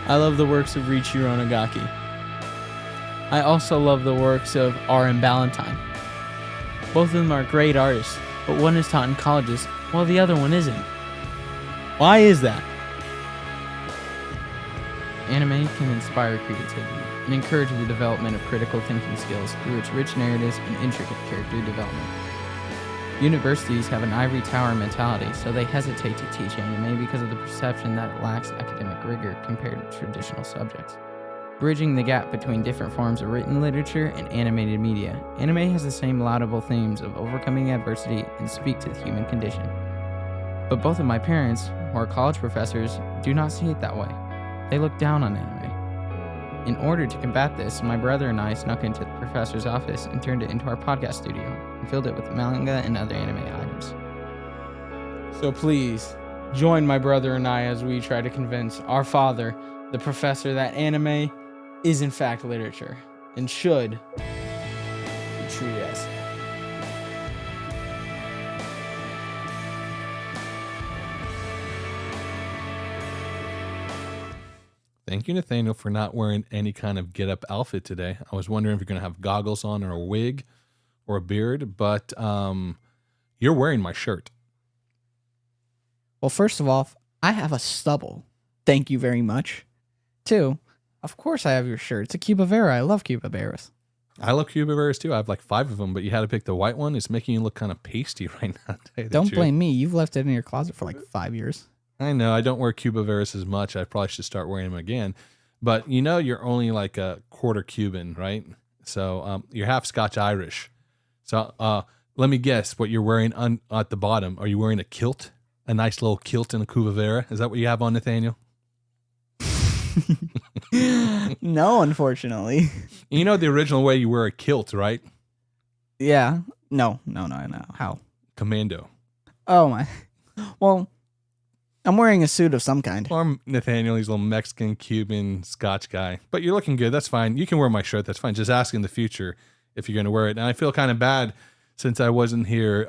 I love the works of Riichiro Nagaki. I also love the works of R.M. Ballantyne. Both of them are great artists, but one is taught in colleges while the other one isn't. Why is that? Anime can inspire creativity and encourage the development of critical thinking skills through its rich narratives and intricate character development. Universities have an ivory tower mentality, so they hesitate to teach anime because of the perception that it lacks academic rigor compared to traditional subjects. Bridging the gap between different forms of written literature and animated media, anime has the same laudable themes of overcoming adversity and speak to the human condition. But both of my parents, who are college professors, do not see it that way. They look down on anime. In order to combat this, my brother and I snuck into the professor's office and turned it into our podcast studio and filled it with manga and other anime items. So please, join my brother and I as we try to convince our father, the professor, that anime is in fact literature and should be treated as such. Thank you, Nathaniel, for not wearing any kind of get-up outfit today. I was wondering if you're going to have goggles on or a wig or a beard, but you're wearing my shirt. Well, first of all, I have a stubble. Thank you very much. Two, of course I have your shirt. It's a Cuba Vera. I love Cuba Veras. I love Cuba Veras too. I have like 5 of them, but you had to pick the white one. It's making you look kind of pasty right now. Don't blame me. You've left it in your closet for like 5 years. I know. I don't wear Cuba Veras as much. I probably should start wearing them again. But you know, you're only like a quarter Cuban, right? So you're half Scotch Irish. So let me guess what you're wearing at the bottom. Are you wearing a kilt? A nice little kilt in a Cuba Vera? Is that what you have on, Nathaniel? No, unfortunately. You know the original way you wear a kilt, right? Yeah. No. How? Commando. Oh, my. Well, I'm wearing a suit of some kind. Or Nathaniel, he's a little Mexican, Cuban, Scotch guy. But you're looking good. That's fine. You can wear my shirt. That's fine. Just ask in the future if you're going to wear it. And I feel kind of bad since I wasn't here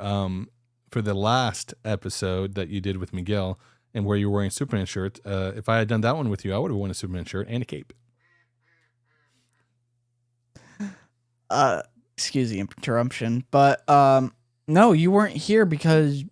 for the last episode that you did with Miguel and where you were wearing a Superman shirt. If I had done that one with you, I would have worn a Superman shirt and a cape. Excuse the interruption. But no, you weren't here because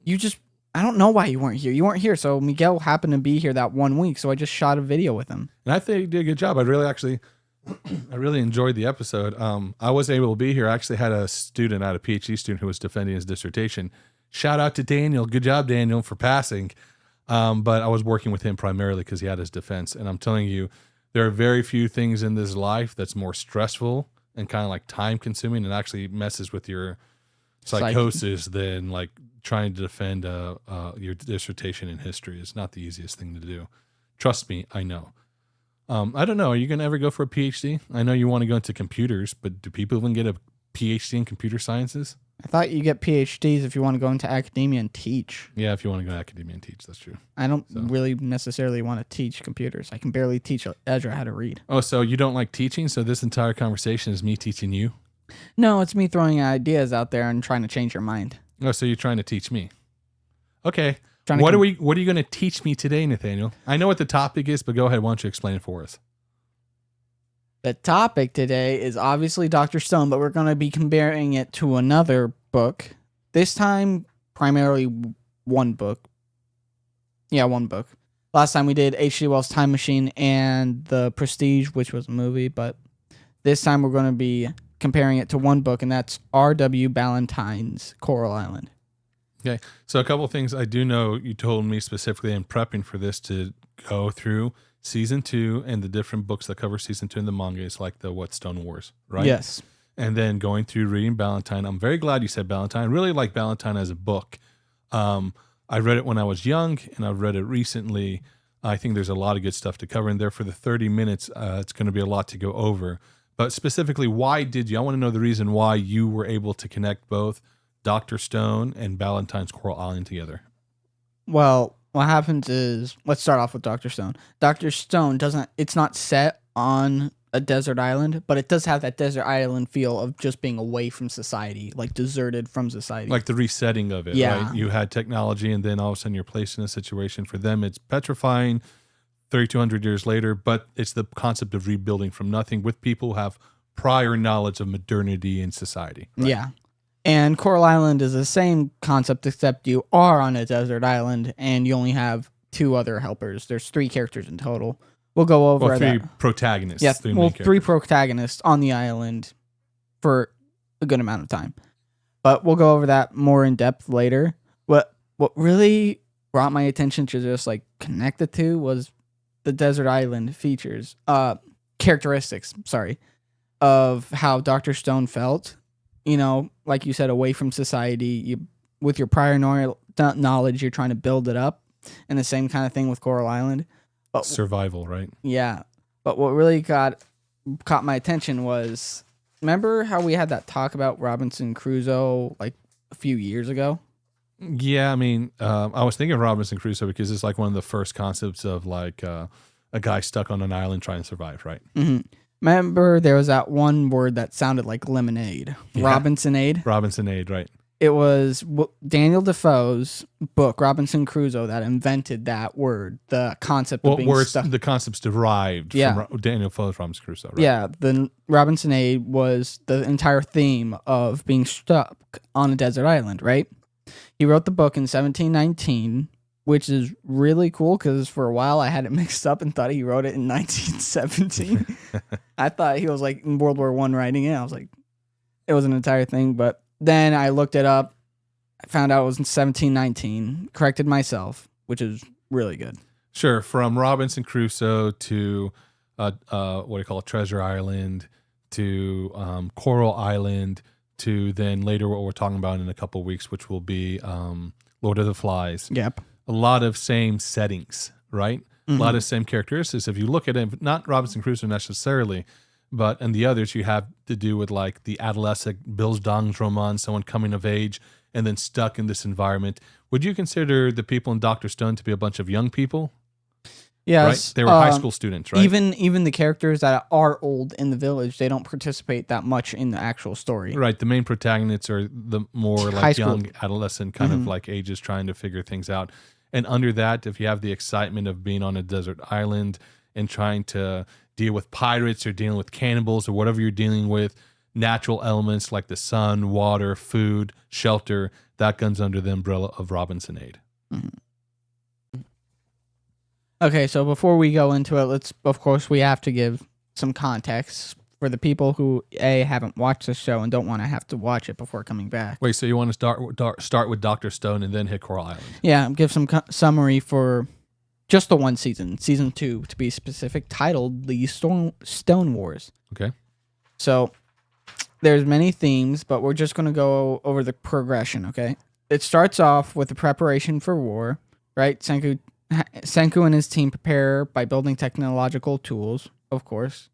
you just... I don't know why you weren't here. You weren't here, so Miguel happened to be here that 1 week, so I just shot a video with him. And I think you did a good job. I really enjoyed the episode. I was able to be here. I actually had a student, a PhD student, who was defending his dissertation. Shout out to Daniel. Good job, Daniel, for passing. But I was working with him primarily because he had his defense. And I'm telling you, there are very few things in this life that's more stressful and kind of like time consuming and actually messes with your psychosis than like trying to defend your dissertation in history. Is not the easiest thing to do. Trust me, I know. I don't know. Are you going to ever go for a PhD? I know you want to go into computers, but do people even get a PhD in computer sciences? I thought you get PhDs if you want to go into academia and teach. Yeah, if you want to go to academia and teach, that's true. I don't really necessarily want to teach computers. I can barely teach Ezra how to read. Oh, so you don't like teaching? So this entire conversation is me teaching you? No, it's me throwing ideas out there and trying to change your mind. Oh, so you're trying to teach me? Okay. What are you going to teach me today, Nathaniel? I know what the topic is, but go ahead. Why don't you explain it for us? The topic today is obviously Dr. Stone, but we're going to be comparing it to another book. This time, primarily one book. Yeah, one book. Last time we did H.G. Wells' Time Machine and The Prestige, which was a movie, but this time we're going to be comparing it to one book, and that's R.W. Ballantyne's Coral Island. Okay, so a couple of things I do know you told me specifically in prepping for this to go through season 2 and the different books that cover season 2 in the manga is like the Whetstone Wars, right? Yes. And then going through reading Ballantyne. I'm very glad you said Ballantyne. I really like Ballantyne as a book. I read it when I was young, and I've read it recently. I think there's a lot of good stuff to cover in there. For the 30 minutes, it's going to be a lot to go over. But specifically, why did you? I want to know the reason why you were able to connect both Dr. Stone and Ballantyne's Coral Island together. Well, what happens is, let's start off with Dr. Stone. Dr. Stone it's not set on a desert island, but it does have that desert island feel of just being away from society, like deserted from society. Like the resetting of it, yeah. Right? You had technology, and then all of a sudden you're placed in a situation. For them, it's petrifying, 3,200 years later, but it's the concept of rebuilding from nothing with people who have prior knowledge of modernity and society. Right? Yeah. And Coral Island is the same concept, except you are on a desert island and you only have 2 other helpers. There's 3 characters in total. We'll go over Three that. protagonists. Yeah, 3 main characters. 3 protagonists on the island for a good amount of time. But we'll go over that more in depth later. What really brought my attention to just like connect the two was the desert island characteristics, of how Dr. Stone felt. You know, like you said, away from society, with your prior knowledge, you're trying to build it up. And the same kind of thing with Coral Island. But survival, right? Yeah. But what really caught my attention was, remember how we had that talk about Robinson Crusoe like a few years ago? Yeah, I mean, I was thinking of Robinson Crusoe because it's like one of the first concepts of like a guy stuck on an island trying to survive, right? Mm-hmm. Remember there was that one word that sounded like lemonade. Yeah. Robinsonade? Robinsonade, right. It was Daniel Defoe's book, Robinson Crusoe, that invented that word, the concept of being stuck. The concept's derived from Daniel Defoe's Robinson Crusoe, right? Yeah, the Robinsonade was the entire theme of being stuck on a desert island, right? He wrote the book in 1719, which is really cool because for a while I had it mixed up and thought he wrote it in 1917. I thought he was like in World War I writing it. I was like, it was an entire thing, but then I looked it up. I found out it was in 1719. Corrected myself, which is really good. Sure. From Robinson Crusoe to what do you call it, Treasure Island, to Coral Island, to then later what we're talking about in a couple of weeks, which will be Lord of the Flies. Yep. A lot of same settings, right? Mm-hmm. A lot of same characteristics. If you look at it, not Robinson Crusoe necessarily, but in the others, you have to do with like the adolescent Bildungsroman, someone coming of age and then stuck in this environment. Would you consider the people in Dr. Stone to be a bunch of young people? Yes. Right? They were high school students, right? Even the characters that are old in the village, they don't participate that much in the actual story. Right. The main protagonists are the more like young adolescent kind of like ages trying to figure things out. And under that, if you have the excitement of being on a desert island and trying to deal with pirates or dealing with cannibals or whatever you're dealing with, natural elements like the sun, water, food, shelter, that comes under the umbrella of Robinsonade. Mm-hmm. Okay, so before we go into it, we have to give some context for the people who haven't watched the show and don't want to have to watch it before coming back. Wait, so you want to start with Dr. Stone and then hit Coral Island? Yeah, give some summary for just the one season 2 to be specific, titled The Stone Wars. Okay. So there's many themes, but we're just going to go over the progression, okay? It starts off with the preparation for war, right? Senku and his team prepare by building technological tools, of course.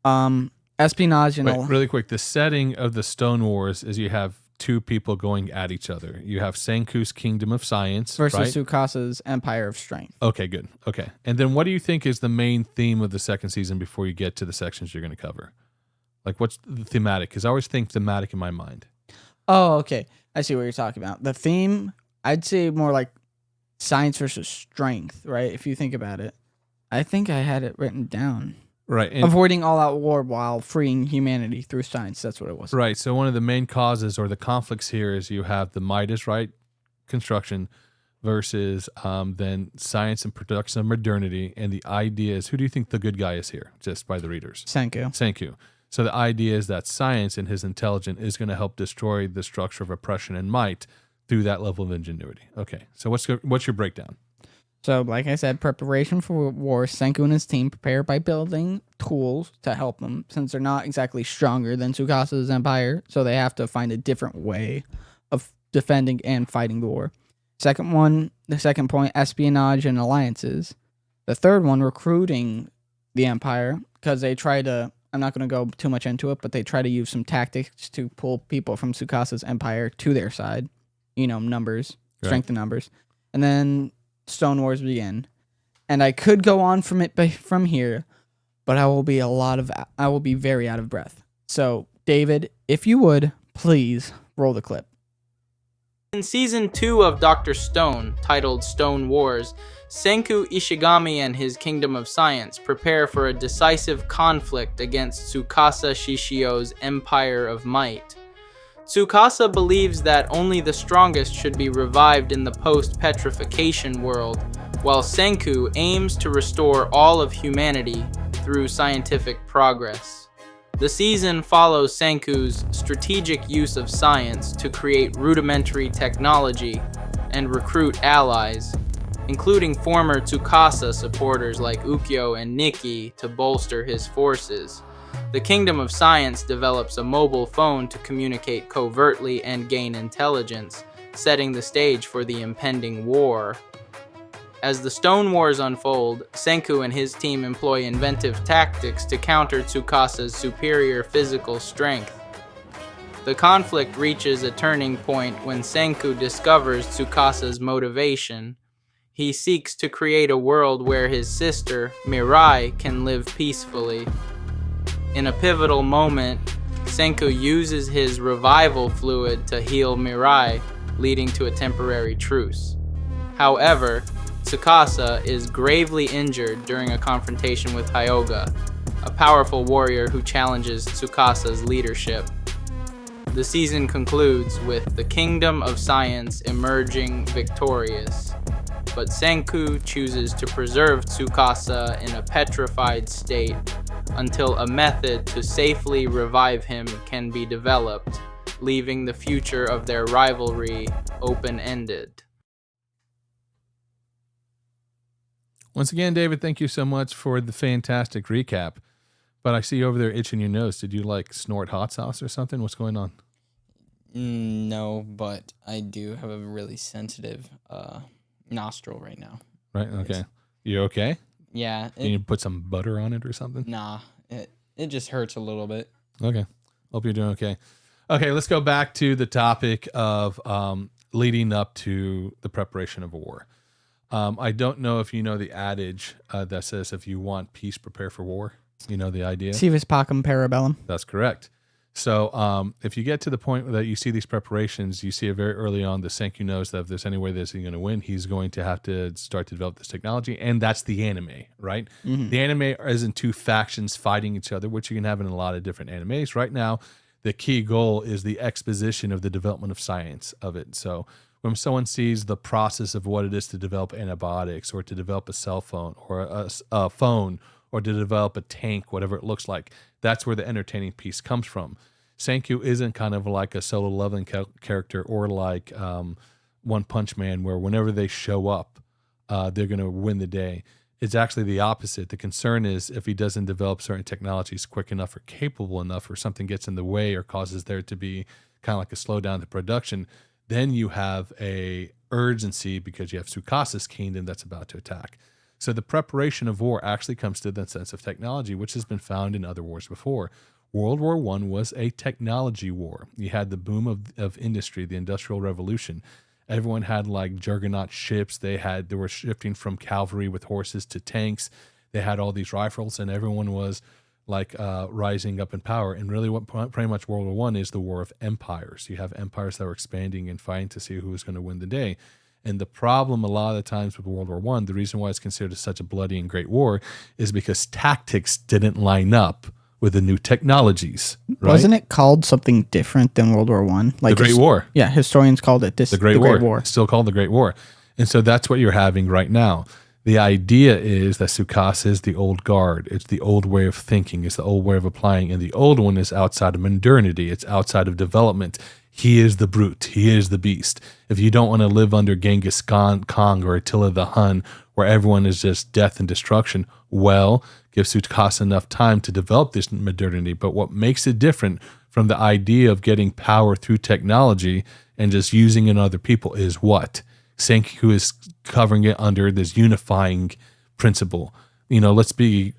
Espionage and Wait, really quick. The setting of the Stone Wars is you have 2 people going at each other. You have Senku's Kingdom of Science versus right? Tsukasa's Empire of Strength. Okay, good. Okay. And then what do you think is the main theme of the second season before you get to the sections you're going to cover? Like, what's the thematic? Because I always think thematic in my mind. Oh, okay. I see what you're talking about. The theme, I'd say more like science versus strength, right? If you think about it. I think I had it written down. Right. And avoiding all-out war while freeing humanity through science. That's what it was. Right. So one of the main causes or the conflicts here is you have the Midas, right, construction versus then science and production of modernity. And the idea is, who do you think the good guy is here, just by the readers? Senku. So the idea is that science and his intelligence is going to help destroy the structure of oppression and might through that level of ingenuity. Okay. So what's your breakdown? So, like I said, preparation for war, Senku and his team prepare by building tools to help them, since they're not exactly stronger than Tsukasa's empire, so they have to find a different way of defending and fighting the war. The second point, espionage and alliances. The third one, recruiting the empire, because they try to, I'm not going to go too much into it, but they try to use some tactics to pull people from Tsukasa's empire to their side. Numbers, strength in numbers. And then Stone Wars begin, and I could go on from here, but I will be very out of breath. So, David, if you would please roll the clip. In Season 2 of Dr. Stone, titled Stone Wars, Senku Ishigami and his Kingdom of Science prepare for a decisive conflict against Tsukasa Shishio's Empire of Might. Tsukasa believes that only the strongest should be revived in the post-petrification world, while Senku aims to restore all of humanity through scientific progress. The season follows Senku's strategic use of science to create rudimentary technology and recruit allies, including former Tsukasa supporters like Ukyo and Nikki to bolster his forces. The Kingdom of Science develops a mobile phone to communicate covertly and gain intelligence, setting the stage for the impending war. As the Stone Wars unfold, Senku and his team employ inventive tactics to counter Tsukasa's superior physical strength. The conflict reaches a turning point when Senku discovers Tsukasa's motivation. He seeks to create a world where his sister, Mirai, can live peacefully. In a pivotal moment, Senku uses his revival fluid to heal Mirai, leading to a temporary truce. However, Tsukasa is gravely injured during a confrontation with Hyoga, a powerful warrior who challenges Tsukasa's leadership. The season concludes with the Kingdom of Science emerging victorious, but Senku chooses to preserve Tsukasa in a petrified state until a method to safely revive him can be developed, leaving the future of their rivalry open-ended. Once again, David, thank you so much for the fantastic recap. But I see you over there itching your nose. Did you like snort hot sauce or something? What's going on? No, but I do have a really sensitive nostril right now. Right. Okay. You okay? Yeah. Can you put some butter on it or something? Nah. It just hurts a little bit. Okay. Hope you're doing okay. Okay. Let's go back to the topic of leading up to the preparation of a war. I don't know if you know the adage that says if you want peace, prepare for war. You know the idea? Civis pacem parabellum. That's correct. So if you get to the point that you see these preparations, you see it very early on, the Senku knows that if there's any way that he's going to win, he's going to have to start to develop this technology. And that's the anime, right? Mm-hmm. The anime isn't two factions fighting each other, which you can have in a lot of different animes. Right now, the key goal is the exposition of the development of science of it. So when someone sees the process of what it is to develop antibiotics or to develop a cell phone or a phone or to develop a tank, whatever it looks like, that's where the entertaining piece comes from. Senku isn't kind of like a solo leveling character or like One Punch Man, where whenever they show up, they're going to win the day. It's actually the opposite. The concern is if he doesn't develop certain technologies quick enough or capable enough, or something gets in the way or causes there to be kind of like a slowdown to production, then you have a urgency because you have Tsukasa's kingdom that's about to attack. So the preparation of war actually comes to the sense of technology, which has been found in other wars before. World War I was a technology war. You had the boom of industry, the Industrial Revolution. Everyone had like juggernaut ships. They were shifting from cavalry with horses to tanks. They had all these rifles, and everyone was like rising up in power. And really what pretty much World War I is the war of empires. You have empires that were expanding and fighting to see who was going to win the day. And the problem a lot of the times with World War I, the reason why it's considered such a bloody and great war is because tactics didn't line up with the new technologies. Right? Wasn't it called something different than World War I? Like the Great War. Yeah, historians called it the Great War. It's still called the Great War. And so that's what you're having right now. The idea is that Tsukasa is the old guard. It's the old way of thinking. It's the old way of applying. And the old one is outside of modernity. It's outside of development. He is the brute. He is the beast. If you don't want to live under Genghis Khan or Attila the Hun, where everyone is just death and destruction, well, give Tsukasa enough time to develop this modernity. But what makes it different from the idea of getting power through technology and just using it on other people is what? Senku is covering it under this unifying principle. Let's be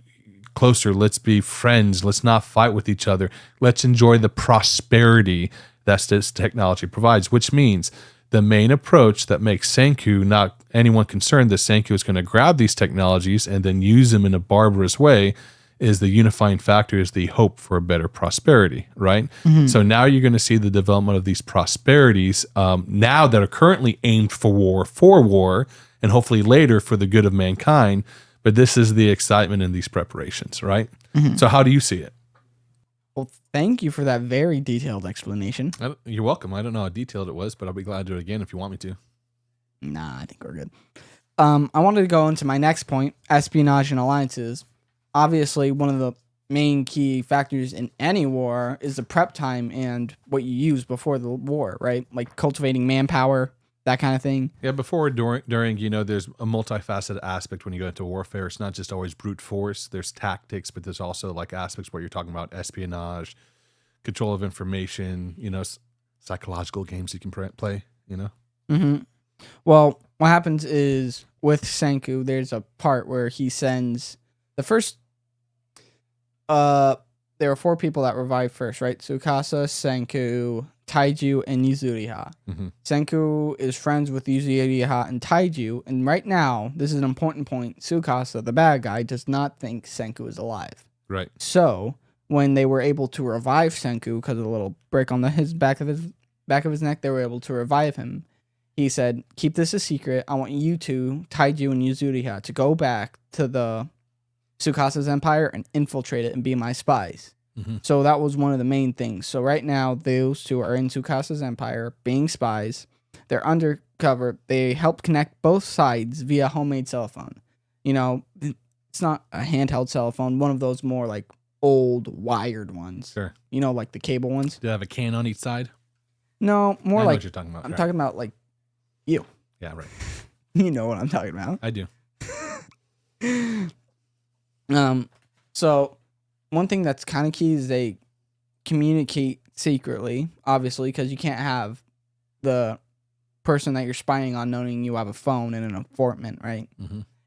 closer. Let's be friends. Let's not fight with each other. Let's enjoy the prosperity that this technology provides, which means the main approach that makes Senku not anyone concerned that Senku is going to grab these technologies and then use them in a barbarous way is the unifying factor is the hope for a better prosperity, right? So now you're going to see the development of these prosperities now that are currently aimed for war, and hopefully later for the good of mankind. But this is the excitement in these preparations, right? So how do you see it? Well, thank you for that very detailed explanation. You're welcome. I don't know how detailed it was, but I'll be glad to do it again if you want me to. Nah, I think we're good. I wanted to go into my next point, espionage and alliances. Obviously, one of the main key factors in any war is the prep time and what you use before the war, right? Like cultivating manpower, that kind of thing. Yeah, before, during, there's a multifaceted aspect when you go into warfare. It's not just always brute force. There's tactics, but there's also like aspects where you're talking about espionage, control of information, psychological games you can play, Well, what happens is with Senku, there's a part where he sends the first. There are 4 people that revive first, right? Tsukasa, Senku, Taiju, and Yuzuriha. Senku is friends with Yuzuriha and Taiju, and right now, this is an important point. Tsukasa, the bad guy, does not think Senku is alive. Right. So when they were able to revive Senku because of a little break on his back of his neck, they were able to revive him. He said, "Keep this a secret. I want you two, Taiju and Yuzuriha, to go back to the Tsukasa's empire and infiltrate it and be my spies." So that was one of the main things. So right now, those two are in Tsukasa's empire, being spies. They're undercover. They help connect both sides via homemade cell phone. It's not a handheld cell phone, one of those more like old wired ones. Sure. Like the cable ones. Do they have a can on each side? No, more I know like what you're talking about. I'm talking about like you. Yeah, right. You know what I'm talking about. I do. So one thing that's kind of key is they communicate secretly, obviously, because you can't have the person that you're spying on knowing you have a phone in an informant, right?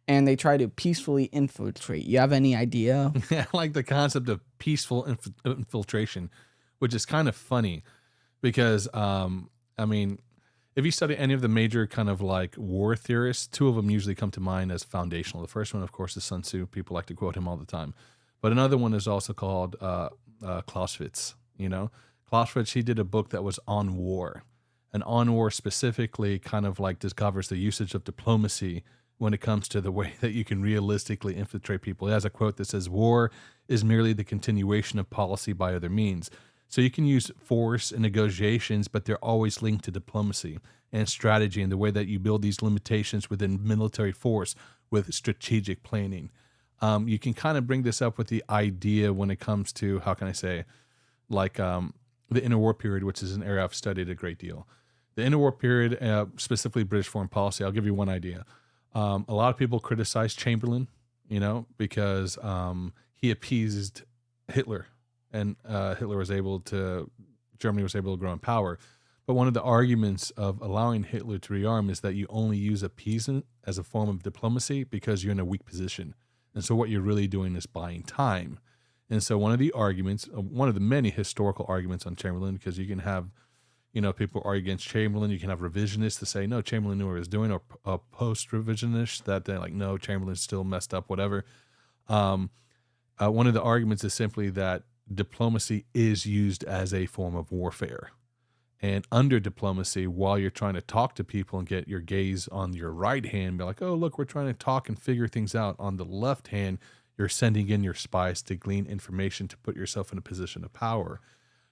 And they try to peacefully infiltrate. You have any idea? Yeah, I like the concept of peaceful infiltration, which is kind of funny because, if you study any of the major kind of like war theorists, 2 of them usually come to mind as foundational. The first one, of course, is Sun Tzu. People like to quote him all the time. But another one is also called Clausewitz. Clausewitz, he did a book that was on war. And on war specifically kind of like discovers the usage of diplomacy when it comes to the way that you can realistically infiltrate people. He has a quote that says, "War is merely the continuation of policy by other means." So you can use force and negotiations, but they're always linked to diplomacy and strategy and the way that you build these limitations within military force with strategic planning. You can kind of bring this up with the idea when it comes to, how can I say, like the interwar period, which is an area I've studied a great deal. The interwar period, specifically British foreign policy, I'll give you one idea. A lot of people criticize Chamberlain, because he appeased Hitler. And Germany was able to grow in power. But one of the arguments of allowing Hitler to rearm is that you only use appeasement as a form of diplomacy because you're in a weak position. And so what you're really doing is buying time. And so one of the arguments, one of the many historical arguments on Chamberlain, because you can have, people argue against Chamberlain. You can have revisionists to say, no, Chamberlain knew what he was doing, or post-revisionists that they're like, no, Chamberlain's still messed up, whatever. One of the arguments is simply that diplomacy is used as a form of warfare. And under diplomacy, while you're trying to talk to people and get your gaze on your right hand, be like, oh, look, we're trying to talk and figure things out. On the left hand, you're sending in your spies to glean information to put yourself in a position of power.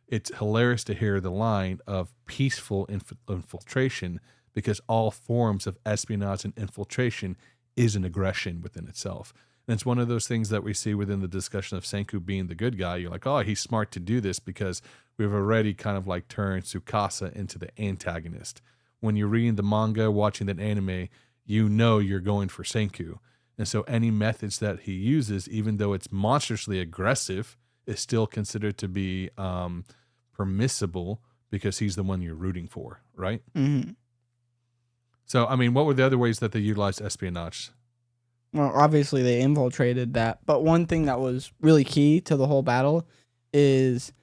It's hilarious to hear the line of peaceful infiltration, because all forms of espionage and infiltration is an aggression within itself. And it's one of those things that we see within the discussion of Senku being the good guy. You're like, oh, he's smart to do this because we've already kind of like turned Tsukasa into the antagonist. When you're reading the manga, watching that anime, you're going for Senku. And so any methods that he uses, even though it's monstrously aggressive, is still considered to be permissible because he's the one you're rooting for, right? Mm-hmm. So, what were the other ways that they utilized espionage? Well, obviously they infiltrated that. But one thing that was really key to the whole battle is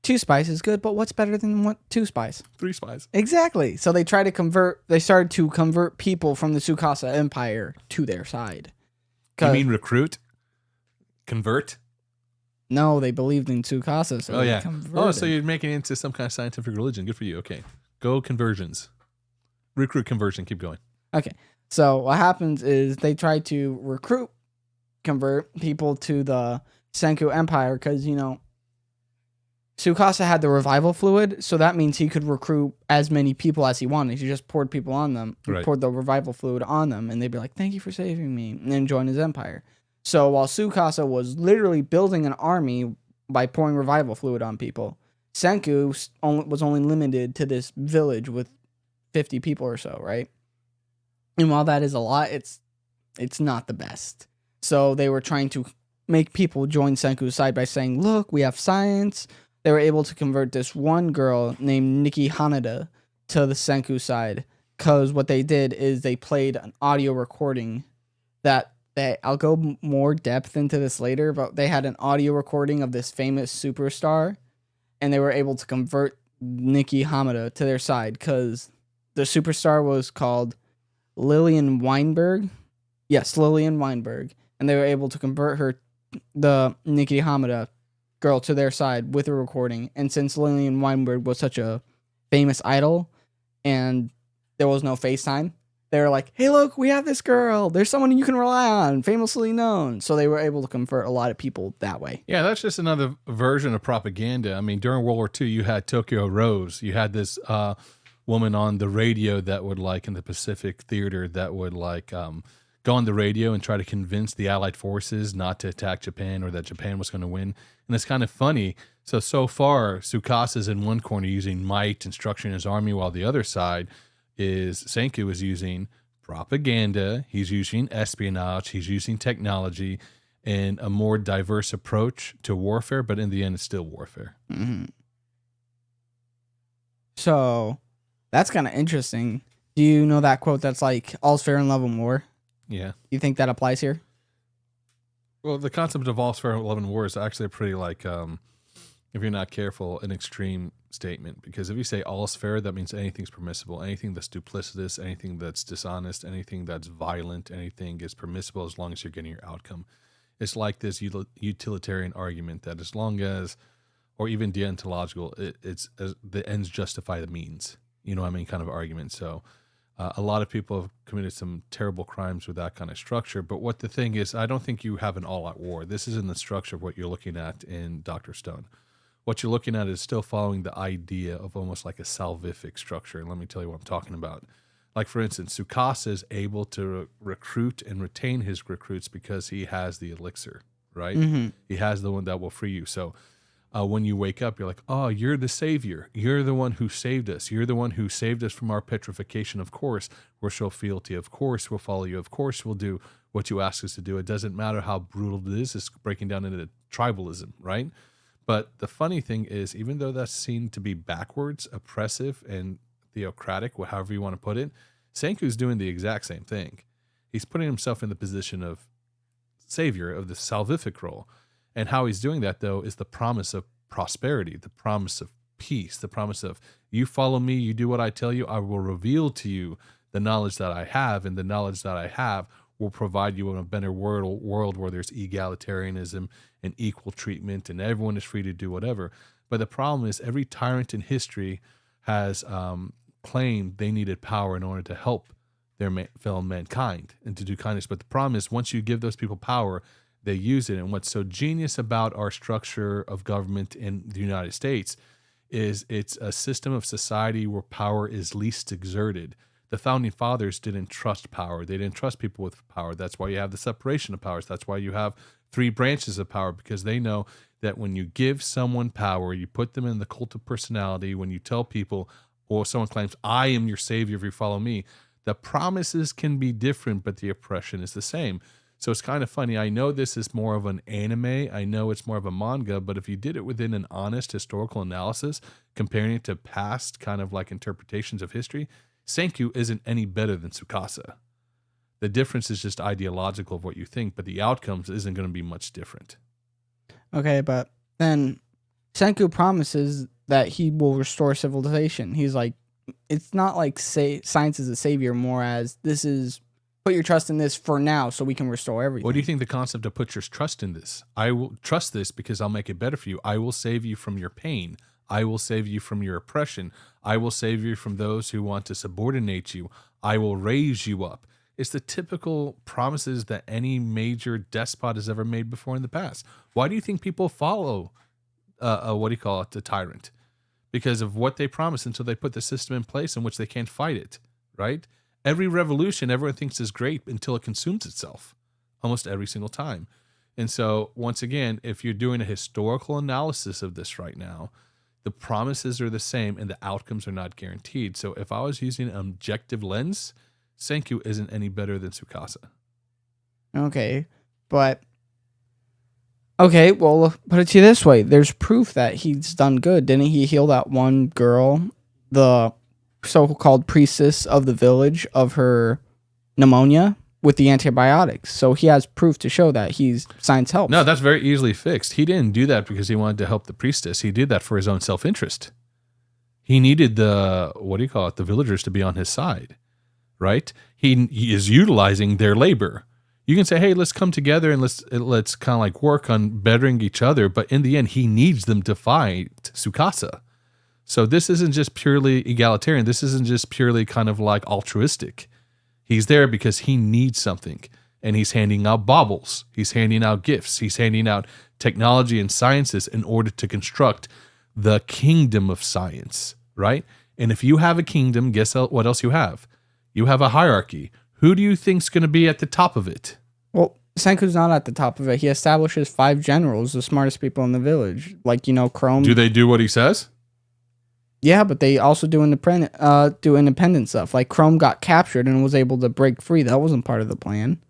2 spies is good, but what's better than 2 spies? 3 spies. Exactly. So they started to convert people from the Tsukasa Empire to their side. You mean recruit? Convert? No, they believed in Tsukasa, so Oh, they yeah. converted. Oh, so you're making it into some kind of scientific religion. Good for you. Okay. Go conversions. Recruit conversion. Keep going. Okay. So what happens is they try to convert people to the Senku Empire because, Tsukasa had the revival fluid, so that means he could recruit as many people as he wanted. He just poured people on them, Right. poured the revival fluid on them, and they'd be like, "Thank you for saving me," and then join his empire. So while Tsukasa was literally building an army by pouring revival fluid on people, Senku was only limited to this village with 50 people or so, right? And while that is a lot, it's not the best. So they were trying to make people join Senku's side by saying, "Look, we have science." They were able to convert this one girl named Nikki Hanada to the Senku side because what they did is they played an audio recording I'll go more depth into this later, but they had an audio recording of this famous superstar, and they were able to convert Nikki Hamada to their side because the superstar was called Lillian Weinberg. Yes, Lillian Weinberg. And they were able to convert the Nikki Hamada girl, to their side with a recording. And since Lillian Weinberg was such a famous idol and there was no FaceTime, they were like, "Hey, look, we have this girl. There's someone you can rely on, famously known." So they were able to convert a lot of people that way. Yeah, that's just another version of propaganda. I mean, during World War II, you had Tokyo Rose. You had this woman on the radio that would, like, in the Pacific Theater, that would, like, go on the radio and try to convince the Allied forces not to attack Japan or that Japan was going to win. And it's kind of funny. So far, Tsukasa's in one corner using might and structuring his army, while the other side is Senku is using propaganda. He's using espionage. He's using technology and a more diverse approach to warfare. But in the end, it's still warfare. Mm-hmm. So that's kind of interesting. Do you know that quote that's like, "All's fair in love and war"? Yeah. You think that applies here? Well, the concept of all's fair in love and war is actually a pretty, like, if you're not careful, an extreme statement. Because if you say all's fair, that means anything's permissible. Anything that's duplicitous, anything that's dishonest, anything that's violent, anything is permissible as long as you're getting your outcome. It's like this utilitarian argument that as long as, or even deontological, it's the ends justify the means. You know what I mean? Kind of argument. So a lot of people have committed some terrible crimes with that kind of structure. But what the thing is, I don't think you have an all-out war. This isn't the structure of what you're looking at in Dr. Stone. What you're looking at is still following the idea of almost like a salvific structure. And let me tell you what I'm talking about. Like, for instance, Tsukasa is able to recruit and retain his recruits because he has the elixir, right? Mm-hmm. He has the one that will free you. So when you wake up, you're like, "Oh, you're the savior. You're the one who saved us. You're the one who saved us from our petrification. Of course, we'll show fealty. Of course, we'll follow you. Of course, we'll do what you ask us to do. It doesn't matter how brutal it is. It's breaking down into tribalism, right?" But the funny thing is, even though that's seen to be backwards, oppressive, and theocratic, however you want to put it, Senku's doing the exact same thing. He's putting himself in the position of savior, of the salvific role. And how he's doing that, though, is the promise of prosperity, the promise of peace, the promise of, "You follow me, you do what I tell you, I will reveal to you the knowledge that I have, and the knowledge that I have will provide you in a better world where there's egalitarianism and equal treatment and everyone is free to do whatever." But the problem is every tyrant in history has claimed they needed power in order to help their fellow mankind and to do kindness. But the problem is once you give those people power, they use it. And what's so genius about our structure of government in the United States is it's a system of society where power is least exerted. The founding fathers didn't trust power. They didn't trust people with power. That's why you have the separation of powers. That's why you have 3 branches of power, because they know that when you give someone power, you put them in the cult of personality. When you tell people, or someone claims, "I am your savior if you follow me," the promises can be different, but the oppression is the same. So it's kind of funny. I know this is more of an anime. I know it's more of a manga, but if you did it within an honest historical analysis, comparing it to past kind of like interpretations of history, Senku isn't any better than Tsukasa. The difference is just ideological of what you think, but the outcomes isn't going to be much different. Okay, but then Senku promises that he will restore civilization. He's like, it's not like science is a savior, more as this is put your trust in this for now so we can restore everything. What do you think the concept of put your trust in this? I will trust this because I'll make it better for you. I will save you from your pain. I will save you from your oppression. I will save you from those who want to subordinate you. I will raise you up. It's the typical promises that any major despot has ever made before in the past. Why do you think people follow, the tyrant? Because of what they promise until they put the system in place in which they can't fight it, right? Every revolution, everyone thinks is great until it consumes itself, almost every single time. And so, once again, if you're doing a historical analysis of this right now, the promises are the same and the outcomes are not guaranteed. So if I was using an objective lens, Senku isn't any better than Tsukasa. Okay, but... Okay, well, put it to you this way. There's proof that he's done good. Didn't he heal that one girl, the so-called priestess of the village, of her pneumonia with the antibiotics? So he has proof to show that science helps. No, that's very easily fixed. He didn't do that because he wanted to help the priestess. He did that for his own self-interest. He needed the villagers to be on his side, right? He is utilizing their labor. You can say, hey, let's come together and let's kind of like work on bettering each other. But in the end, he needs them to fight Tsukasa. So this isn't just purely egalitarian. This isn't just purely kind of like altruistic. He's there because he needs something. And he's handing out baubles. He's handing out gifts. He's handing out technology and sciences in order to construct the kingdom of science, right? And if you have a kingdom, guess what else you have? You have a hierarchy. Who do you think's going to be at the top of it? Well, Senku's not at the top of it. He establishes 5 generals, the smartest people in the village. Like, Chrome. Do they do what he says? Yeah, but they also do independent stuff. Like, Chrome got captured and was able to break free. That wasn't part of the plan.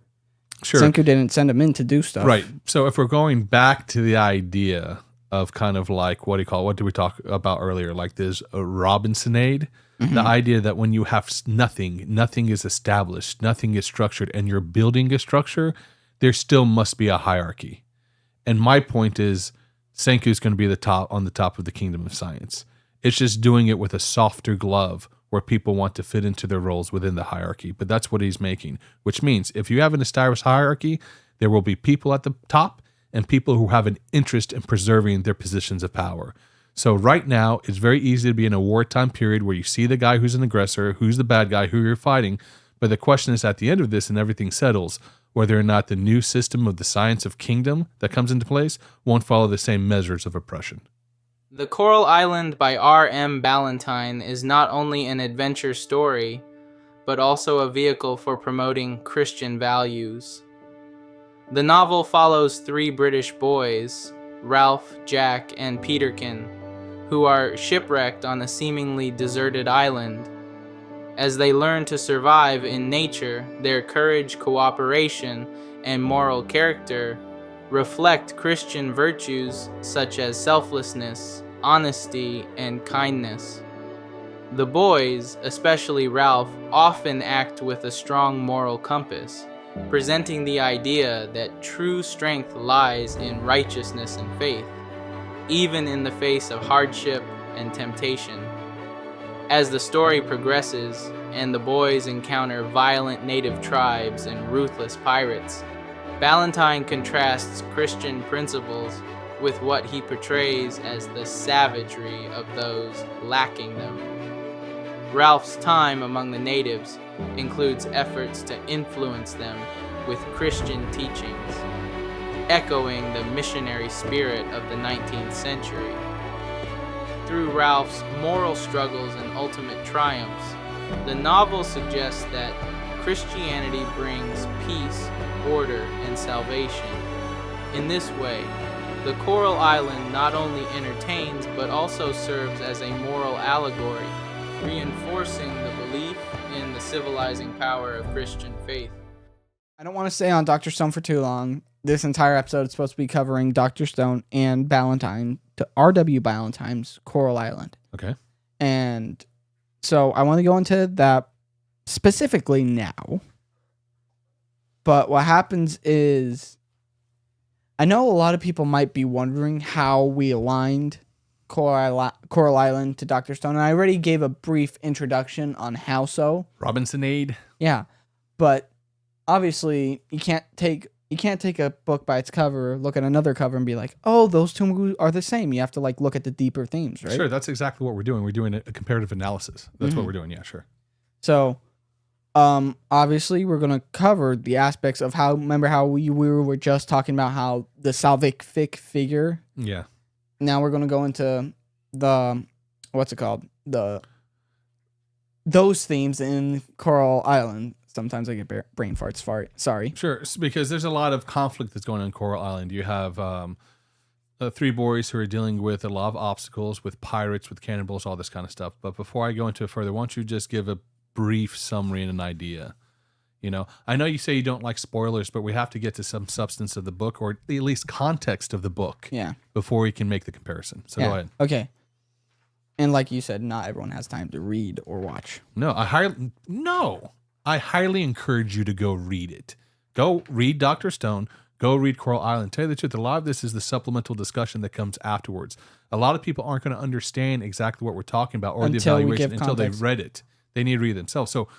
Sure. Senku didn't send him in to do stuff. Right. So if we're going back to the idea of kind of like, what did we talk about earlier? Like this Robinsonade? Mm-hmm. The idea that when you have nothing is established, nothing is structured, and you're building a structure, there still must be a hierarchy. And my point is, Senku is going to be on the top of the kingdom of science. It's just doing it with a softer glove where people want to fit into their roles within the hierarchy. But that's what he's making, which means if you have an established hierarchy, there will be people at the top and people who have an interest in preserving their positions of power. So right now, it's very easy to be in a wartime period where you see the guy who's an aggressor, who's the bad guy, who you're fighting. But the question is at the end of this and everything settles, whether or not the new system of the science of kingdom that comes into place won't follow the same measures of oppression. The Coral Island by R.M. Ballantyne is not only an adventure story, but also a vehicle for promoting Christian values. The novel follows 3 British boys, Ralph, Jack, and Peterkin, who are shipwrecked on a seemingly deserted island. As they learn to survive in nature, their courage, cooperation, and moral character reflect Christian virtues such as selflessness, honesty, and kindness. The boys, especially Ralph, often act with a strong moral compass, presenting the idea that true strength lies in righteousness and faith, even in the face of hardship and temptation. As the story progresses and the boys encounter violent native tribes and ruthless pirates, Ballantyne contrasts Christian principles with what he portrays as the savagery of those lacking them. Ralph's time among the natives includes efforts to influence them with Christian teachings, echoing the missionary spirit of the 19th century. Through Ralph's moral struggles and ultimate triumphs, the novel suggests that Christianity brings peace, order, and salvation. In this way, the Coral Island not only entertains but also serves as a moral allegory, reinforcing the belief in the civilizing power of Christian faith. I don't want to stay on Dr. Stone for too long. This entire episode is supposed to be covering Dr. Stone and Ballantyne, to R.W. Ballantyne's Coral Island. Okay. And so I want to go into that specifically now. But what happens is, I know a lot of people might be wondering how we aligned Coral Island to Dr. Stone, and I already gave a brief introduction on how so. Robinsonade. Yeah, but obviously you can't take a book by its cover, look at another cover, and be like, oh, those two are the same. You have to like look at the deeper themes, right? Sure, that's exactly what we're doing. We're doing a comparative analysis. That's what we're doing. Yeah, sure. So, obviously we're gonna cover the aspects of how. Remember how we were just talking about how the salvific figure. Yeah. Now we're gonna go into the what's it called, those themes in Coral Island. Sometimes I get brain farts. Sorry. Sure, because there's a lot of conflict that's going on Coral Island. You have 3 boys who are dealing with a lot of obstacles with pirates, with cannibals, all this kind of stuff. But before I go into it further, why don't you just give a brief summary and an idea? You know, I know you say you don't like spoilers, but we have to get to some substance of the book, or at least context of the book, before we can make the comparison. So go ahead. Okay. And like you said, not everyone has time to read or watch. No, I highly encourage you to go read it. Go read Dr. Stone. Go read Coral Island. Tell you the truth, a lot of this is the supplemental discussion that comes afterwards. A lot of people aren't going to understand exactly what we're talking about or the evaluation until they've read it. They need to read it themselves. So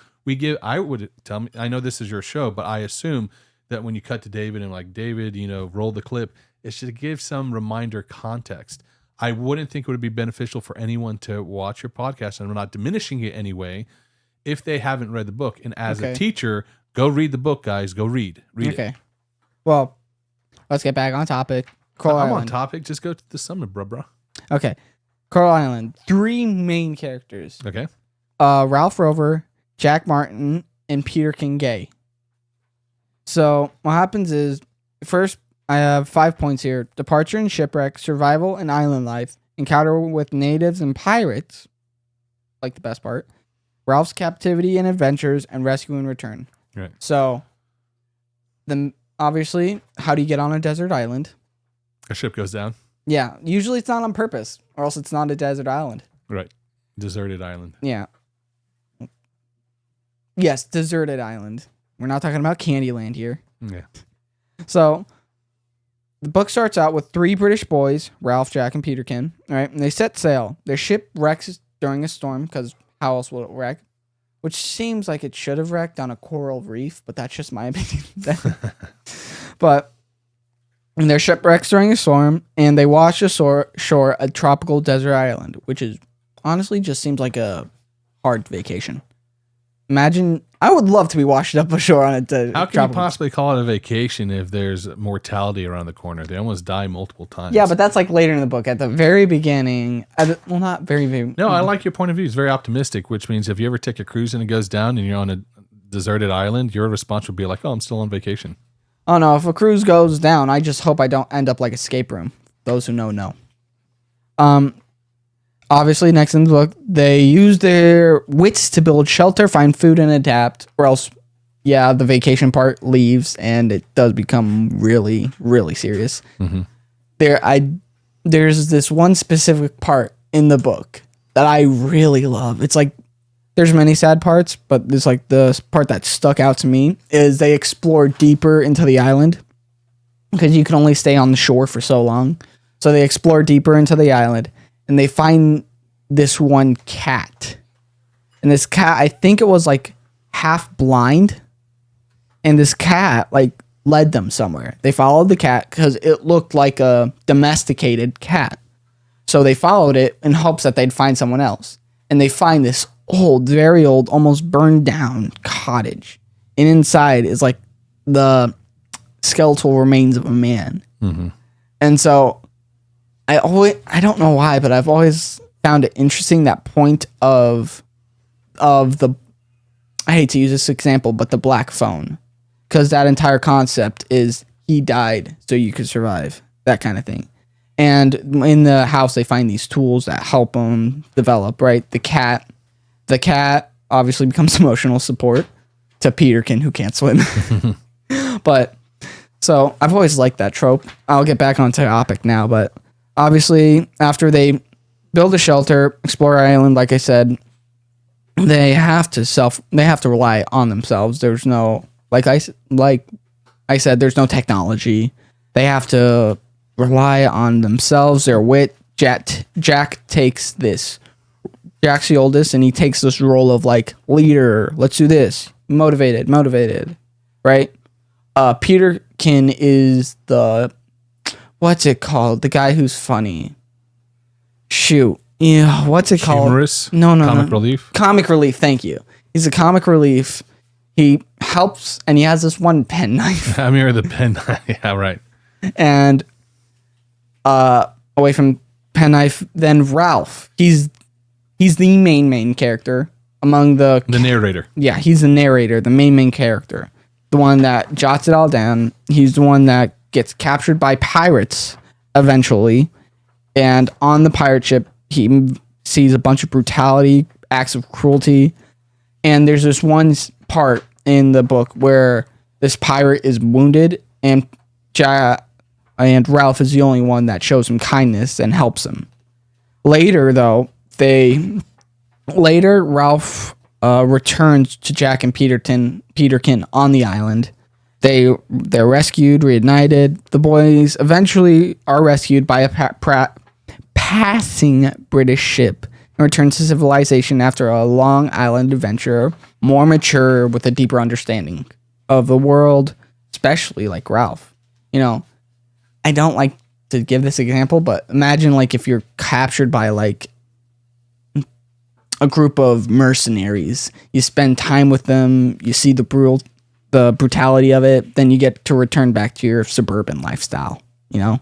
I would tell me, I know this is your show, but I assume that when you cut to David and like, David, roll the clip, it should give some reminder context. I wouldn't think it would be beneficial for anyone to watch your podcast, and I'm not diminishing it anyway, if they haven't read the book. And as a teacher, go read the book, guys. Go read it. Okay. Well, let's get back on topic. Coral I'm Island. on topic. Just go to the summit, bro. Okay. Coral Island. 3 main characters. Okay. Ralph Rover, Jack Martin, and Peterkin Gay. So what happens is, first I have 5 points here: departure and shipwreck, survival and island life, encounter with natives and pirates, like the best part, Ralph's captivity and adventures, and rescue and return. Right. So, obviously, how do you get on a desert island? A ship goes down. Yeah, usually it's not on purpose, or else it's not a desert island. Right. Deserted island. Yeah. Yes, deserted island. We're not talking about Candyland here. Yeah. So, the book starts out with 3 British boys, Ralph, Jack, and Peterkin. All right, and they set sail. Their ship wrecks during a storm, because how else will it wreck? Which seems like it should have wrecked on a coral reef, but that's just my opinion. But their ship wrecks during a storm, and they wash ashore a tropical desert island, which is honestly just seems like a hard vacation. Imagine, I would love to be washed up ashore on a desert. How can you possibly call it a vacation if there's mortality around the corner? They almost die multiple times. Yeah, but that's like later in the book. At the very beginning, well, not very, very. No, I like your point of view. It's very optimistic, which means if you ever take a cruise and it goes down and you're on a deserted island, your response would be like, "Oh, I'm still on vacation." Oh no! If a cruise goes down, I just hope I don't end up like Escape Room. Those who know. Obviously, next in the book, they use their wits to build shelter, find food, and adapt, or else, the vacation part leaves, and it does become really, really serious. Mm-hmm. There's this one specific part in the book that I really love. It's like, there's many sad parts, but it's like the part that stuck out to me is they explore deeper into the island, because you can only stay on the shore for so long. So they explore deeper into the island, and they find this one cat. And this cat, I think it was like half blind. And this cat like led them somewhere. They followed the cat because it looked like a domesticated cat. So they followed it in hopes that they'd find someone else. And they find this old, very old, almost burned down cottage. And inside is like the skeletal remains of a man. Mm-hmm. And so I don't know why, but I've always found it interesting, that point of the, I hate to use this example, but the black phone, because that entire concept is he died so you could survive, that kind of thing. And in the house, they find these tools that help them develop, right? The cat obviously becomes emotional support to Peterkin, who can't swim. But so I've always liked that trope. I'll get back on topic now, but obviously, after they build a shelter, explore island, like I said, they have to rely on themselves. There's no, like I said, there's no technology. They have to rely on themselves, their wit. Jack takes this. Jack's the oldest, and he takes this role of like leader. Let's do this. Motivated. right? Peterkin is what's it called? The guy who's funny. Shoot. Yeah, what's it called? Humorous? No. Comic relief? Comic relief, thank you. He's a comic relief. He helps, and he has this one penknife. I mean, or the pen. Yeah, right. And away from penknife, then Ralph. He's the main character among the narrator. Yeah, he's the narrator, the main character. The one that jots it all down. He's the one that gets captured by pirates eventually. And on the pirate ship, he sees a bunch of brutality, acts of cruelty. And there's this one part in the book where this pirate is wounded, and Ralph is the only one that shows him kindness and helps him. Later, Ralph returns to Jack and Peterkin on the island. They're rescued, reunited. The boys eventually are rescued by a passing British ship and return to civilization after a long island adventure, more mature with a deeper understanding of the world, especially like Ralph. You know, I don't like to give this example, but imagine like if you're captured by like a group of mercenaries. You spend time with them, you see the brutality of it, then you get to return back to your suburban lifestyle, you know?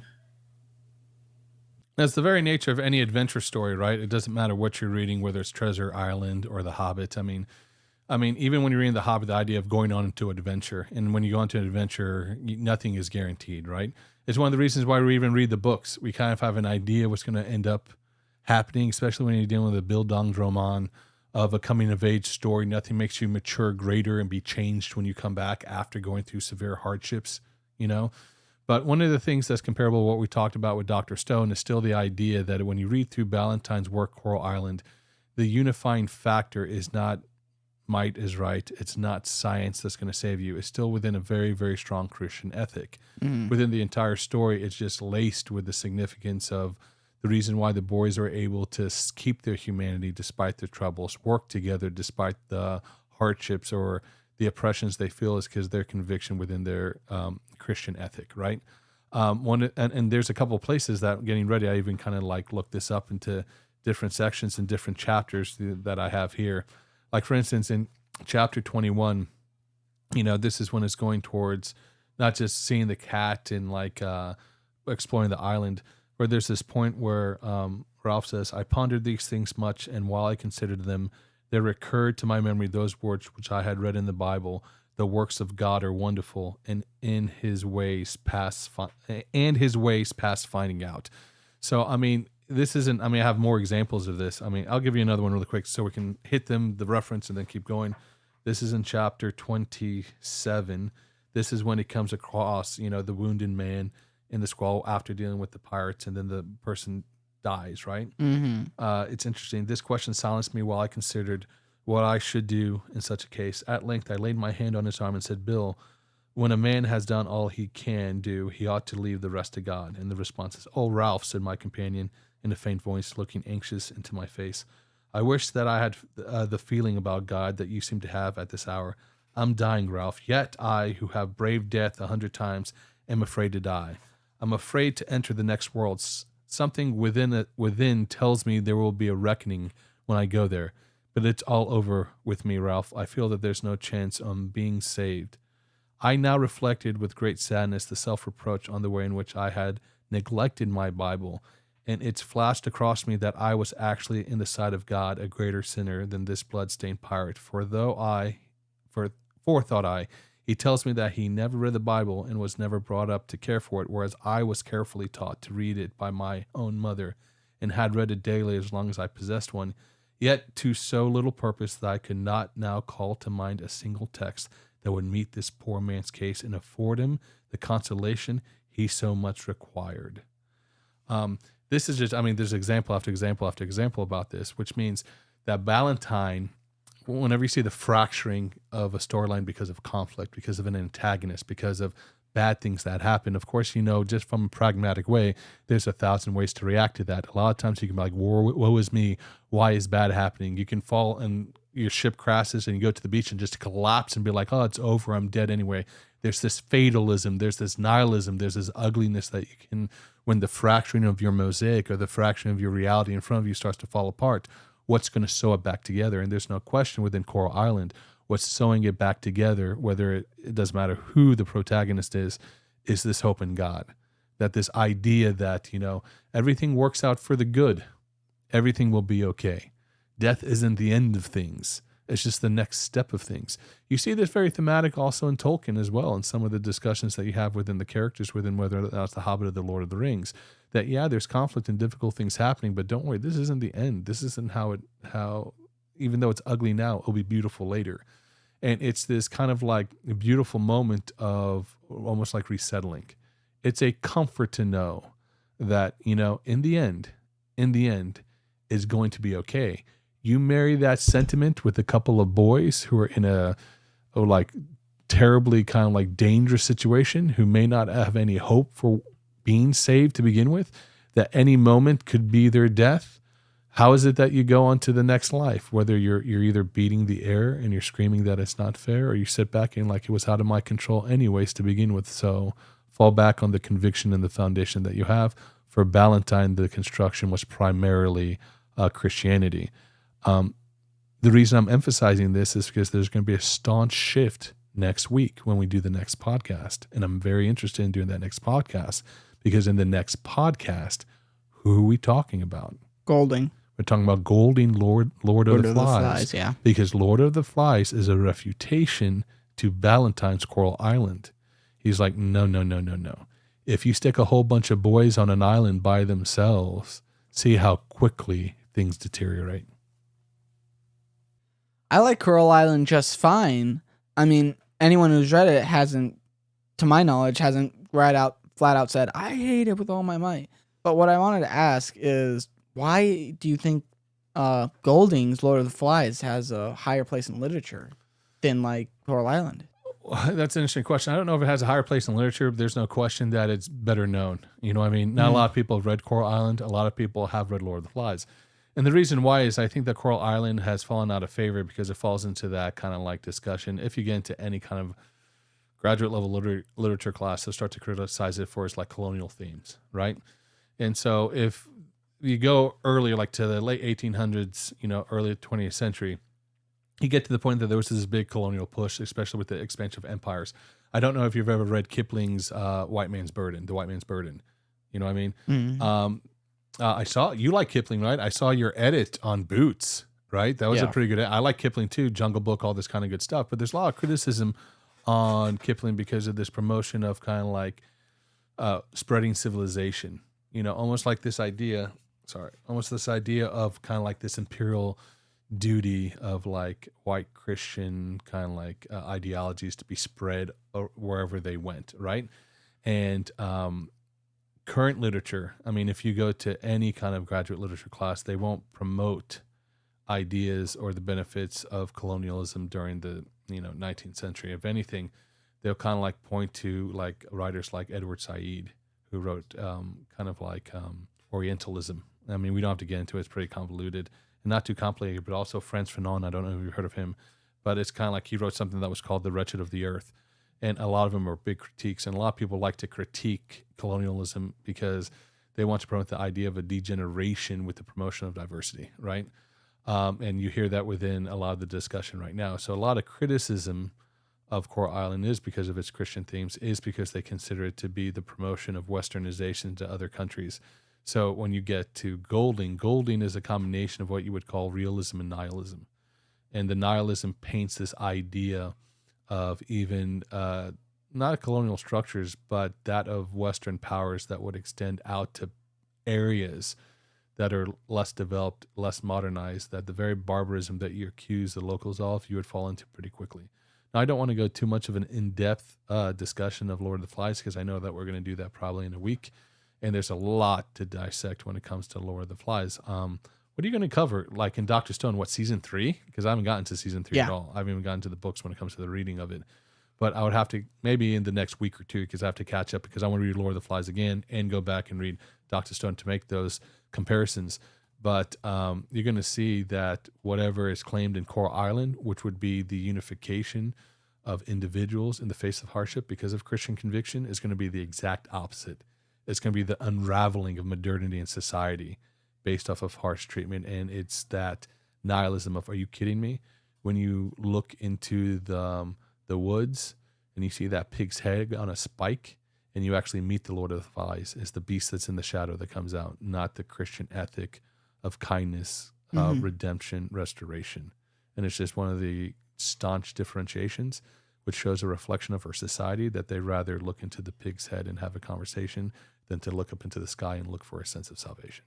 That's the very nature of any adventure story, right? It doesn't matter what you're reading, whether it's Treasure Island or The Hobbit. I mean, even when you're reading The Hobbit, the idea of going on into an adventure, and when you go on to an adventure, nothing is guaranteed, right? It's one of the reasons why we even read the books. We kind of have an idea what's going to end up happening, especially when you're dealing with a Bildungsroman of a coming-of-age story. Nothing makes you mature greater and be changed when you come back after going through severe hardships, you know? But one of the things that's comparable to what we talked about with Dr. Stone is still the idea that when you read through Ballantyne's work, Coral Island, the unifying factor is not might is right. It's not science that's going to save you. It's still within a very, very strong Christian ethic. Mm-hmm. Within the entire story, it's just laced with the significance of the reason why the boys are able to keep their humanity despite their troubles, work together despite the hardships or the oppressions they feel, is because their conviction within their Christian ethic, right? And there's a couple of places that, getting ready, I even kind of like looked this up into different sections and different chapters that I have here. Like, for instance, in chapter 21, you know, this is when it's going towards not just seeing the cat and like exploring the island, where there's this point where Ralph says, I pondered these things much, and while I considered them, there recurred to my memory those words which I had read in the Bible: the works of God are wonderful, and his ways past finding out. So, I mean, this isn't, I mean, I have more examples of this. I mean, I'll give you another one really quick so we can hit them, the reference, and then keep going. This is in chapter 27. This is when he comes across, you know, the wounded man in the squall after dealing with the pirates, and then the person dies, right? Mm-hmm. It's interesting. This question silenced me while I considered what I should do in such a case. At length, I laid my hand on his arm and said, Bill, when a man has done all he can do, he ought to leave the rest to God. And the response is, oh, Ralph, said my companion in a faint voice, looking anxious into my face. I wish that I had the feeling about God that you seem to have at this hour. I'm dying, Ralph, yet I, who have braved death 100 times, am afraid to die. I'm afraid to enter the next world. Something within tells me there will be a reckoning when I go there. But it's all over with me, Ralph. I feel that there's no chance of being saved. I now reflected with great sadness the self-reproach on the way in which I had neglected my Bible, and it's flashed across me that I was actually, in the sight of God, a greater sinner than this blood-stained pirate. For thought I, he tells me that he never read the Bible and was never brought up to care for it, whereas I was carefully taught to read it by my own mother, and had read it daily as long as I possessed one, yet to so little purpose that I could not now call to mind a single text that would meet this poor man's case and afford him the consolation he so much required. This is just, I mean, there's example after example after example about this, which means that Ballantyne, whenever you see the fracturing of a storyline because of conflict, because of an antagonist, because of bad things that happen, of course, you know, just from a pragmatic way, there's 1,000 ways to react to that. A lot of times you can be like, woe is me, why is bad happening? You can fall and your ship crashes and you go to the beach and just collapse and be like, oh, it's over, I'm dead anyway. There's this fatalism, there's this nihilism, there's this ugliness that you can, when the fracturing of your mosaic or the fracturing of your reality in front of you starts to fall apart, what's going to sew it back together? And there's no question within Coral Island, what's sewing it back together, whether it doesn't matter who the protagonist is this hope in God. That this idea that, everything works out for the good. Everything will be okay. Death isn't the end of things. It's just the next step of things. You see this very thematic also in Tolkien as well, in some of the discussions that you have within the characters, within whether that's the Hobbit or the Lord of the Rings, that there's conflict and difficult things happening, but don't worry, this isn't the end. This isn't how even though it's ugly now, it'll be beautiful later. And it's this kind of like a beautiful moment of almost like resettling. It's a comfort to know that, in the end, it's going to be okay. You marry that sentiment with a couple of boys who are in a terribly kind of like dangerous situation, who may not have any hope for being saved to begin with, that any moment could be their death. How is it that you go on to the next life? Whether you're either beating the air and you're screaming that it's not fair, or you sit back and like, it was out of my control anyways to begin with. So fall back on the conviction and the foundation that you have. For Ballantyne, the construction was primarily Christianity. The reason I'm emphasizing this is because there's going to be a staunch shift next week when we do the next podcast. And I'm very interested in doing that next podcast, because in the next podcast, who are we talking about? Golding. We're talking about Golding, Lord of the Flies. Yeah. Because Lord of the Flies is a refutation to Ballantyne's Coral Island. He's like, no. If you stick a whole bunch of boys on an island by themselves, see how quickly things deteriorate. I like Coral Island just fine. I mean, anyone who's read it to my knowledge, hasn't flat out said, I hate it with all my might. But what I wanted to ask is, why do you think Golding's Lord of the Flies has a higher place in literature than like Coral Island? That's an interesting question. I don't know if it has a higher place in literature, but there's no question that it's better known. You know what I mean? Not a lot of people have read Coral Island. A lot of people have read Lord of the Flies. And the reason why is I think that Coral Island has fallen out of favor because it falls into that kind of like discussion. If you get into any kind of graduate level literature class, they'll start to criticize it for its like colonial themes, right? And so if you go earlier, like to the late 1800s, early 20th century, you get to the point that there was this big colonial push, especially with the expansion of empires. I don't know if you've ever read Kipling's White Man's Burden, The White Man's Burden. You know what I mean? Mm-hmm. I saw you like Kipling, right? I saw your edit on Boots, right? That was a pretty good edit. I like Kipling too, Jungle Book, all this kind of good stuff. But there's a lot of criticism on Kipling because of this promotion of kind of like spreading civilization. Almost like this idea. Almost this idea of kind of like this imperial duty of like white Christian kind of like ideologies to be spread wherever they went, right? And current literature, I mean, if you go to any kind of graduate literature class, they won't promote ideas or the benefits of colonialism during the 19th century. If anything, they'll kind of like point to like writers like Edward Said, who wrote kind of like Orientalism. I mean, we don't have to get into it. It's pretty convoluted and not too complicated, but also Frantz Fanon. I don't know if you've heard of him, but it's kind of like he wrote something that was called The Wretched of the Earth. And a lot of them are big critiques. And a lot of people like to critique colonialism because they want to promote the idea of a degeneration with the promotion of diversity, right? And you hear that within a lot of the discussion right now. So a lot of criticism of Coral Island is because of its Christian themes, is because they consider it to be the promotion of westernization to other countries. So when you get to Golding is a combination of what you would call realism and nihilism. And the nihilism paints this idea of even not colonial structures, but that of Western powers that would extend out to areas that are less developed, less modernized, that the very barbarism that you accuse the locals of, you would fall into pretty quickly. Now, I don't want to go too much of an in-depth discussion of Lord of the Flies because I know that we're going to do that probably in a week. And there's a lot to dissect when it comes to Lord of the Flies. What are you going to cover? Like in Dr. Stone, what, season 3? Because I haven't gotten to season 3 at all. I haven't even gotten to the books when it comes to the reading of it. But I would have to, maybe in the next week or two, because I have to catch up because I want to read Lord of the Flies again and go back and read Dr. Stone to make those comparisons. But you're going to see that whatever is claimed in Coral Island, which would be the unification of individuals in the face of hardship because of Christian conviction, is going to be the exact opposite. It's going to be the unraveling of modernity and society based off of harsh treatment. And it's that nihilism of, are you kidding me? When you look into the woods and you see that pig's head on a spike, and you actually meet the Lord of the Flies, is the beast that's in the shadow that comes out, not the Christian ethic of kindness, redemption, restoration. And it's just one of the staunch differentiations, which shows a reflection of our society, that they rather look into the pig's head and have a conversation than to look up into the sky and look for a sense of salvation.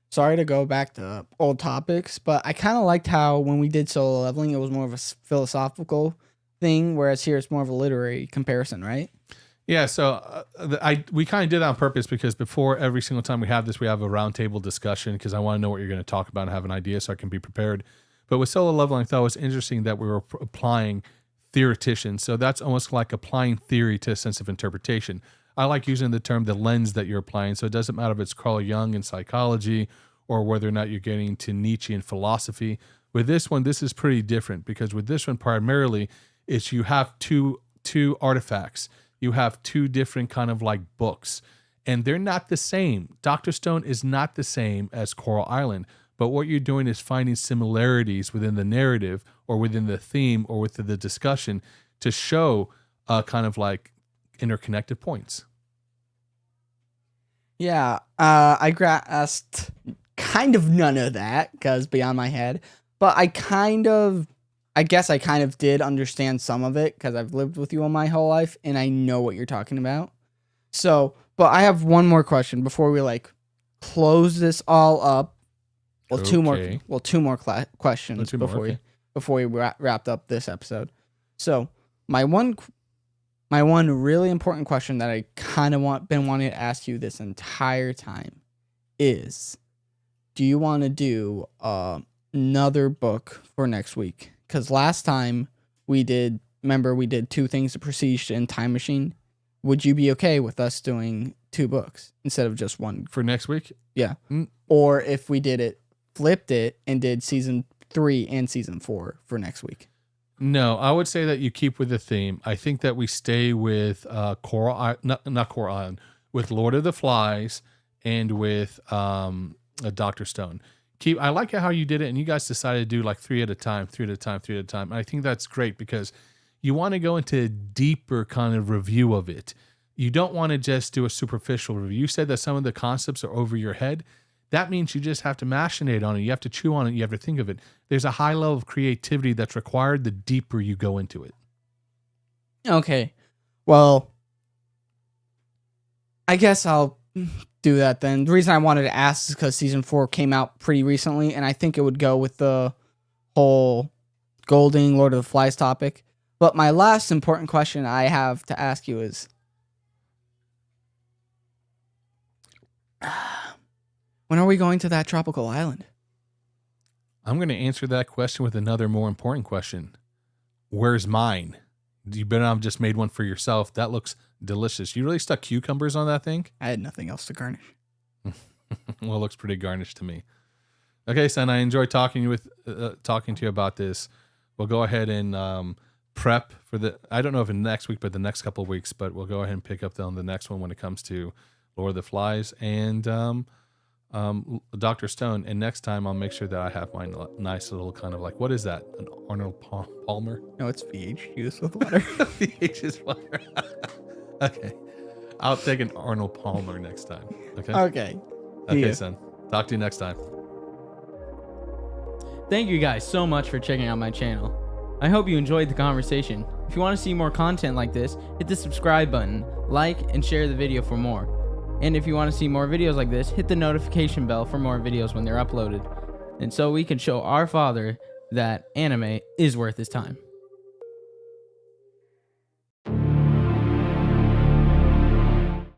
Sorry to go back to old topics, but I kind of liked how when we did solo leveling, it was more of a philosophical thing, whereas here it's more of a literary comparison, right? Yeah, so we kind of did that on purpose, because before every single time we have this, we have a roundtable discussion, because I want to know what you're going to talk about and have an idea so I can be prepared. But with solo leveling, I thought it was interesting that we were applying theoreticians. So that's almost like applying theory to a sense of interpretation. I like using the term the lens that you're applying. So it doesn't matter if it's Carl Jung in psychology or whether or not you're getting to Nietzsche in philosophy. With this one, this is pretty different, because with this one primarily, it's you have two artifacts. You have two different kind of like books, and they're not the same. Dr. Stone is not the same as Coral Island, but what you're doing is finding similarities within the narrative or within the theme or within the discussion to show kind of like interconnected points. Yeah, I grasped kind of none of that because beyond my head, but I guess I kind of did understand some of it because I've lived with you all my whole life and I know what you're talking about. So, but I have one more question before we like close this all up. Well, two more questions before we wrapped up this episode. So, my one really important question that I kind of been wanting to ask you this entire time is, do you want to do another book for next week? Because last time we did 2 Things, The Prestige and Time Machine. Would you be okay with us doing 2 books instead of just one? For next week? Yeah. Or if we flipped it and did season 3 and season 4 for next week. No, I would say that you keep with the theme. I think that we stay with not Coral Island, with Lord of the Flies and with Dr. Stone. I like how you did it, and you guys decided to do like 3 at a time. And I think that's great because you want to go into a deeper kind of review of it. You don't want to just do a superficial review. You said that some of the concepts are over your head. That means you just have to machinate on it. You have to chew on it. You have to think of it. There's a high level of creativity that's required the deeper you go into it. Okay. Well, I guess I'll do that then. The reason I wanted to ask is because season 4 came out pretty recently, and I think it would go with the whole Golding, Lord of the Flies topic. But my last important question I have to ask you is, when are we going to that tropical island? I'm going to answer that question with another more important question. Where's mine? You better not have just made one for yourself. That looks delicious. You really stuck cucumbers on that thing? I had nothing else to garnish. Well, it looks pretty garnished to me. Okay, son, I enjoyed talking to you about this. We'll go ahead and prep for I don't know if in next week, but the next couple of weeks, but we'll go ahead and pick up on the next one when it comes to Lord of the Flies and Dr. Stone. And next time I'll make sure that I have my nice little kind of like, what is that? An Arnold Palmer? No, it's VH juice with water. VH is water. Okay. I'll take an Arnold Palmer next time. Okay. Okay. Okay, son. Talk to you next time. Thank you guys so much for checking out my channel. I hope you enjoyed the conversation. If you want to see more content like this, hit the subscribe button, like, and share the video for more. And if you want to see more videos like this, hit the notification bell for more videos when they're uploaded. And so we can show our father that anime is worth his time.